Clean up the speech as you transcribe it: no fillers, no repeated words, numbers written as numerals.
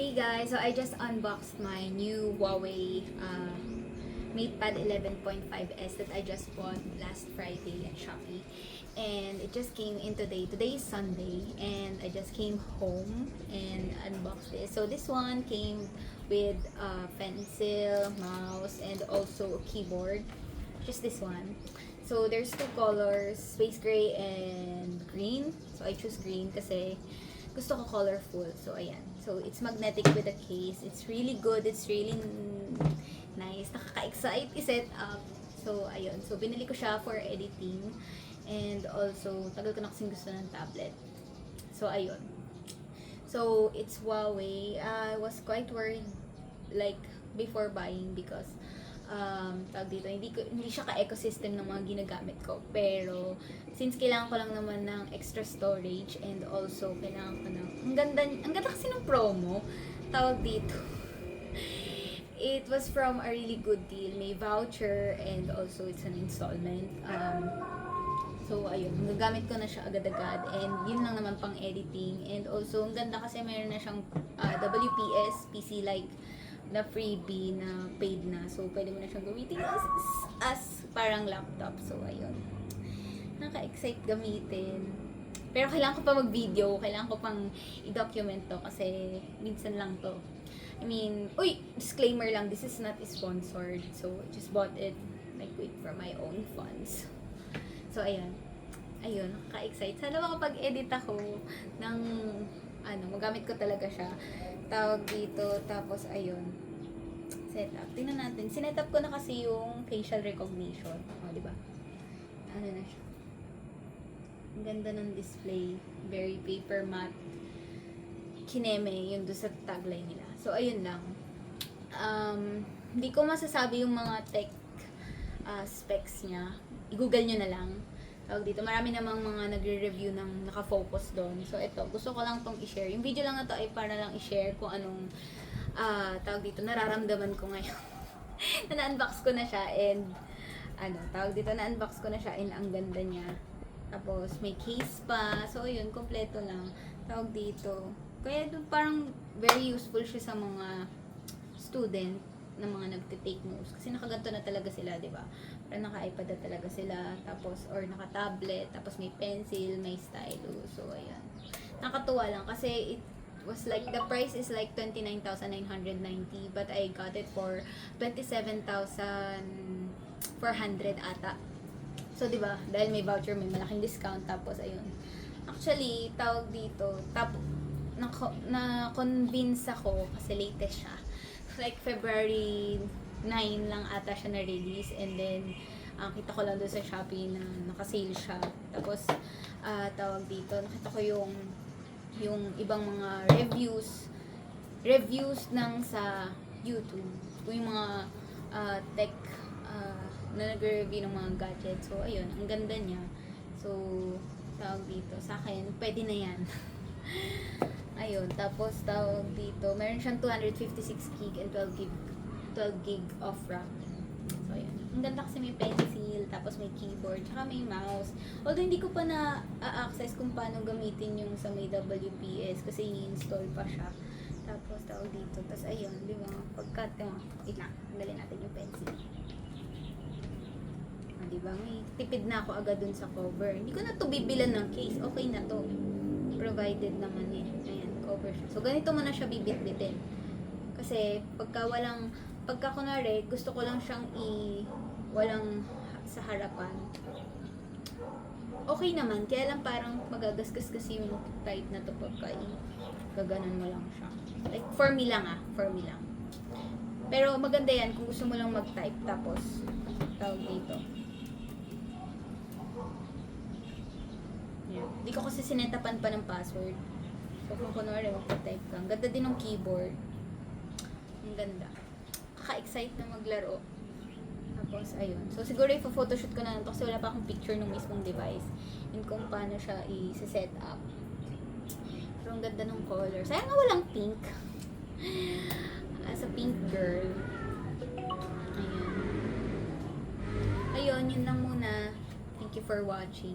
Hey guys, so I just unboxed my new Huawei MatePad 11.5s that I just bought last Friday at Shopee. And it just came in today. Today is Sunday and I just came home and unboxed it. So this one came with a pencil, mouse, and also a keyboard. Just this one. So there's two colors, space gray and green. So I choose green kasi gusto ko colorful. So ayan. So it's magnetic with a case. It's really good. It's really nice. Nakaka-excite i-set up. So ayun. So binili ko siya for editing. And also, tagal ko na kasing gusto ng tablet. So ayun. So it's Huawei. I was quite worried like before buying because tawag dito, hindi siya ka-ecosystem ng mga ginagamit ko. Pero, since kailangan ko lang naman ng extra storage and also kailangan ko ng, ang ganda kasi ng promo, tawag dito. It was from a really good deal. May voucher and also it's an installment. So, ayun, magagamit ko na siya agad-agad and yun lang naman pang editing. And also, ang ganda kasi mayroon na siyang WPS, PC-like na freebie na paid na. So, pwede mo na siyang gamitin as parang laptop. So, ayun. Naka-excite gamitin. Pero kailangan ko pa mag-video. Kailangan ko pang i-document to kasi minsan lang to. I mean, disclaimer lang, this is not sponsored. So, I just bought it like for my own funds. So, ayun. Ayun, naka-excite. Sana makapag-edit ako ng magamit ko talaga siya. Tawag dito, tapos ayun, setup. Tingnan natin. Sinetup ko na kasi yung facial recognition. O, di ba? Ano na siya? Ang ganda ng display. Very paper matte. Kineme, yun doon sa tagline nila. So, ayun lang. Hindi ko masasabi yung mga tech specs niya. I-google nyo na lang. Tawag dito, marami namang mga nagre-review ng nakafocus doon. So, ito, gusto ko lang tong i-share. Yung video lang na to ay para lang i-share kung anong, tawag dito, nararamdaman ko ngayon. Na-unbox ko na siya and, tawag dito, na-unbox ko na siya and ang ganda niya. Tapos, may case pa. So, yun, kompleto lang. Tawag dito. Kaya parang very useful siya sa mga student na mga nagte-take notes. Kasi nakaganto na talaga sila, di ba? Parang naka-iPad na talaga sila. Tapos, or naka-tablet. Tapos may pencil, may stylus. So, ayan. Nakatuwa lang kasi it was like, the price is like 29,990 but I got it for 27,400 ata. So, di ba? Dahil may voucher, may malaking discount. Tapos, ayun. Actually, tawag dito, na-convince ako kasi latest siya. Like February 9 lang ata siya na-release and then kita ko lang doon sa Shopee na naka-sale siya. Tapos tawag dito, nakita ko yung ibang mga reviews ng sa YouTube. Yung mga tech na nagre-review ng mga gadgets. So ayun, ang ganda niya. So tawag dito, sa akin pwede na yan. Ayun, tapos tawag dito, meron siyang 256 gig and 12 gig of RAM. So, ayun. Ang ganda kasi may pencil, tapos may keyboard, tsaka may mouse. Although, hindi ko pa na-access kung paano gamitin yung sa may WPS kasi i-install pa siya. Tapos, tawag dito. Tapos, ayun, di ba? Wait lang, tanggalin natin yung pencil. Di ba? May tipid na ako agad dun sa cover. Hindi ko na to bibilan ng case. Okay na to. Provided naman eh. Ayan, cover siya. So, ganito mo na siya bibit-bitin. Kasi, pagka kunwari, gusto ko lang siyang walang sa harapan. Okay naman, kaya lang parang magagasgas kasi yung type na to pagka gaganan mo lang siya. Like, for me lang. Pero maganda yan kung gusto mo lang mag-type, tapos, tawag dito. Yeah. Hindi ko kasi sinetapan pa ng password. So, kung kunwari, mag-type ka. Ang ganda din ng keyboard. Ang ganda. Kaka-excite na maglaro. Tapos, ayun. So, siguro i-photoshoot ko na lang ito kasi wala pa akong picture ng mismong device. And kung paano siya i-set up. Pero ang ganda ng color. Sayang nga walang pink. As a pink girl. Ayun. Ayun, yun lang muna. Thank you for watching.